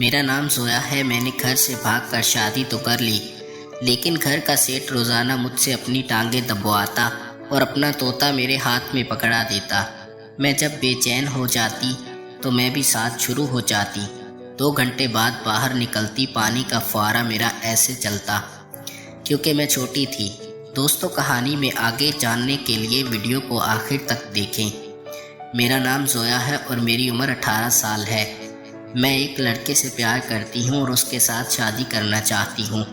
میرا نام زویا ہے۔ میں نے گھر سے بھاگ کر شادی تو کر لی، لیکن گھر کا سیٹ روزانہ مجھ سے اپنی ٹانگیں دبواتا اور اپنا طوطا میرے ہاتھ میں پکڑا دیتا۔ میں جب بے چین ہو جاتی تو میں بھی ساتھ شروع ہو جاتی۔ 2 گھنٹے بعد باہر نکلتی، پانی کا فوارہ میرا ایسے چلتا کیونکہ میں چھوٹی تھی۔ دوستوں، کہانی میں آگے جاننے کے لیے ویڈیو کو آخر تک دیکھیں۔ میرا نام زویا ہے اور میری عمر 18 سال ہے۔ میں ایک لڑکے سے پیار کرتی ہوں اور اس کے ساتھ شادی کرنا چاہتی ہوں،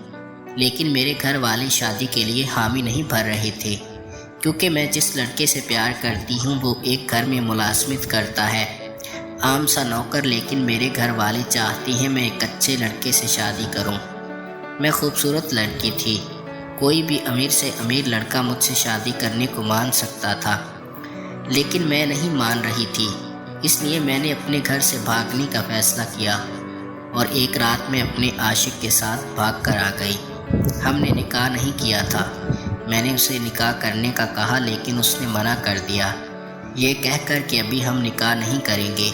لیکن میرے گھر والے شادی کے لیے حامی نہیں بھر رہے تھے، کیونکہ میں جس لڑکے سے پیار کرتی ہوں وہ ایک گھر میں ملازمت کرتا ہے، عام سا نوکر۔ لیکن میرے گھر والے چاہتے ہیں میں ایک اچھے لڑکے سے شادی کروں۔ میں خوبصورت لڑکی تھی، کوئی بھی امیر سے امیر لڑکا مجھ سے شادی کرنے کو مان سکتا تھا، لیکن میں نہیں مان رہی تھی۔ اس لیے میں نے اپنے گھر سے بھاگنے کا فیصلہ کیا اور ایک رات میں اپنے عاشق کے ساتھ بھاگ کر آ گئی۔ ہم نے نکاح نہیں کیا تھا۔ میں نے اسے نکاح کرنے کا کہا، لیکن اس نے منع کر دیا، یہ کہہ کر کہ ابھی ہم نکاح نہیں کریں گے۔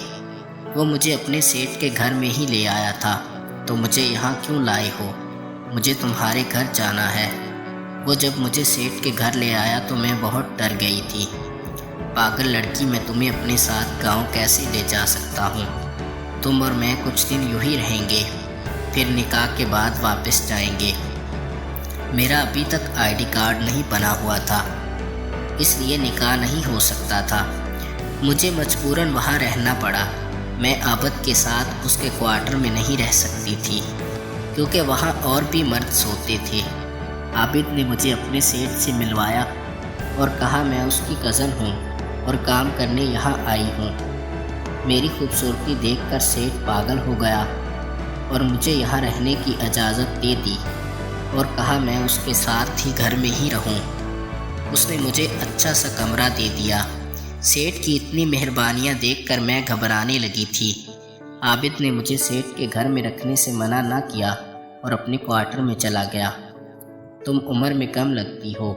وہ مجھے اپنے سیٹ کے گھر میں ہی لے آیا تھا۔ تو مجھے یہاں کیوں لائے ہو؟ مجھے تمہارے گھر جانا ہے۔ وہ جب مجھے سیٹ کے گھر لے آیا تو میں بہت ڈر گئی تھی۔ پاگل لڑکی، میں تمہیں اپنے ساتھ گاؤں کیسے لے جا سکتا ہوں؟ تم اور میں کچھ دن یوں ہی رہیں گے، پھر نکاح کے بعد واپس جائیں گے۔ میرا ابھی تک ID کارڈ نہیں بنا ہوا تھا، اس لیے نکاح نہیں ہو سکتا تھا۔ مجھے مجبوراً وہاں رہنا پڑا۔ میں عابد کے ساتھ اس کے کوارٹر میں نہیں رہ سکتی تھی، کیونکہ وہاں اور بھی مرد سوتے تھے۔ عابد نے مجھے اپنے سیٹ سے ملوایا اور کہا میں اس کی کزن ہوں اور کام کرنے یہاں آئی ہوں۔ میری خوبصورتی دیکھ کر سیٹ پاگل ہو گیا اور مجھے یہاں رہنے کی اجازت دے دی اور کہا میں اس کے ساتھ ہی گھر میں ہی رہوں۔ اس نے مجھے اچھا سا کمرہ دے دیا۔ سیٹ کی اتنی مہربانیاں دیکھ کر میں گھبرانے لگی تھی۔ عابد نے مجھے سیٹ کے گھر میں رکھنے سے منع نہ کیا اور اپنے کوارٹر میں چلا گیا۔ تم عمر میں کم لگتی ہو،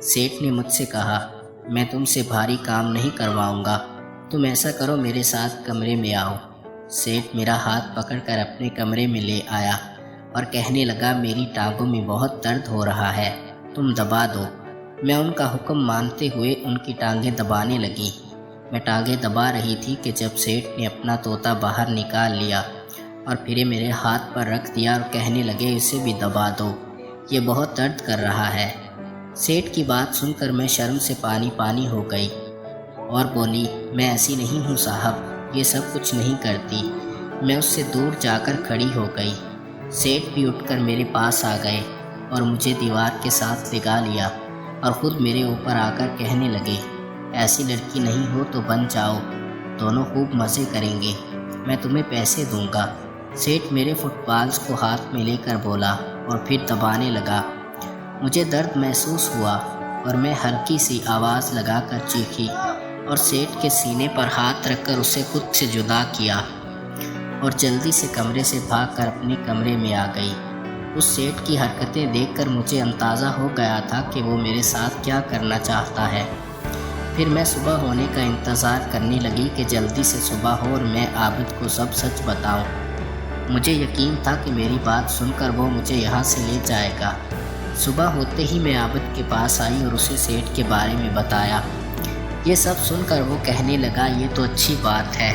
سیٹ نے مجھ سے کہا۔ میں تم سے بھاری کام نہیں کرواؤں گا، تم ایسا کرو میرے ساتھ کمرے میں آؤ۔ سیٹ میرا ہاتھ پکڑ کر اپنے کمرے میں لے آیا اور کہنے لگا میری ٹانگوں میں بہت درد ہو رہا ہے، تم دبا دو۔ میں ان کا حکم مانتے ہوئے ان کی ٹانگیں دبانے لگی۔ میں ٹانگیں دبا رہی تھی کہ جب سیٹ نے اپنا طوطا باہر نکال لیا اور پھر میرے ہاتھ پر رکھ دیا اور کہنے لگے اسے بھی دبا دو، یہ بہت درد کر رہا ہے۔ سیٹ کی بات سن کر میں شرم سے پانی پانی ہو گئی اور بولی میں ایسی نہیں ہوں صاحب، یہ سب کچھ نہیں کرتی۔ میں اس سے دور جا کر کھڑی ہو گئی۔ سیٹ بھی اٹھ کر میرے پاس آ گئے اور مجھے دیوار کے ساتھ لگا لیا اور خود میرے اوپر آ کر کہنے لگے ایسی لڑکی نہیں ہو تو بن جاؤ، دونوں خوب مزے کریں گے، میں تمہیں پیسے دوں گا۔ سیٹ میرے فٹ بالز کو ہاتھ میں لے کر بولا اور پھر دبانے لگا۔ مجھے درد محسوس ہوا اور میں ہلکی سی آواز لگا کر چیخی اور سیٹ کے سینے پر ہاتھ رکھ کر اسے خود سے جدا کیا اور جلدی سے کمرے سے بھاگ کر اپنے کمرے میں آ گئی۔ اس سیٹ کی حرکتیں دیکھ کر مجھے اندازہ ہو گیا تھا کہ وہ میرے ساتھ کیا کرنا چاہتا ہے۔ پھر میں صبح ہونے کا انتظار کرنے لگی کہ جلدی سے صبح ہو اور میں عابد کو سب سچ بتاؤں۔ مجھے یقین تھا کہ میری بات سن کر وہ مجھے یہاں سے لے جائے گا۔ صبح ہوتے ہی میں عابد کے پاس آئی اور اسے سیٹ کے بارے میں بتایا۔ یہ سب سن کر وہ کہنے لگا یہ تو اچھی بات ہے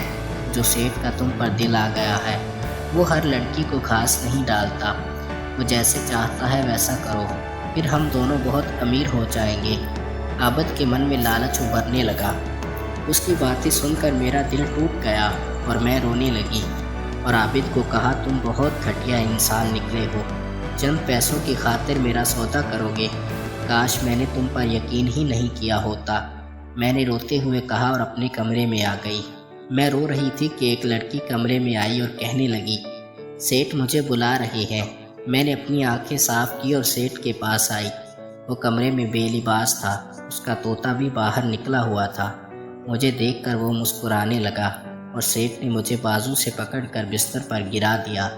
جو سیٹ کا تم پر دل آ گیا ہے، وہ ہر لڑکی کو گھاس نہیں ڈالتا، وہ جیسے چاہتا ہے ویسا کرو، پھر ہم دونوں بہت امیر ہو جائیں گے۔ عابد کے من میں لالچ ابھرنے لگا۔ اس کی باتیں سن کر میرا دل ٹوٹ گیا اور میں رونے لگی اور عابد کو کہا تم بہت گھٹیا انسان نکلے ہو، چند پیسوں کی خاطر میرا سودا کرو گے، کاش میں نے تم پر یقین ہی نہیں کیا ہوتا۔ میں نے روتے ہوئے کہا اور اپنے کمرے میں آ گئی۔ میں رو رہی تھی کہ ایک لڑکی کمرے میں آئی اور کہنے لگی سیٹ مجھے بلا رہے ہیں۔ میں نے اپنی آنکھیں صاف کی اور سیٹ کے پاس آئی۔ وہ کمرے میں بے لباس تھا، اس کا طوطا بھی باہر نکلا ہوا تھا۔ مجھے دیکھ کر وہ مسکرانے لگا اور سیٹ نے مجھے بازو سے پکڑ کر بستر پر گرا دیا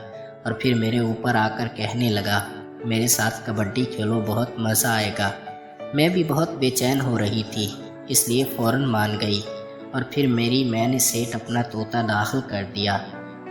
اور پھر میرے اوپر آ کر کہنے لگا میرے ساتھ کبڈی کھیلو، بہت مزہ آئے گا۔ میں بھی بہت بے چین ہو رہی تھی، اس لیے فوراً مان گئی اور پھر میں نے سیٹ اپنا طوطا داخل کر دیا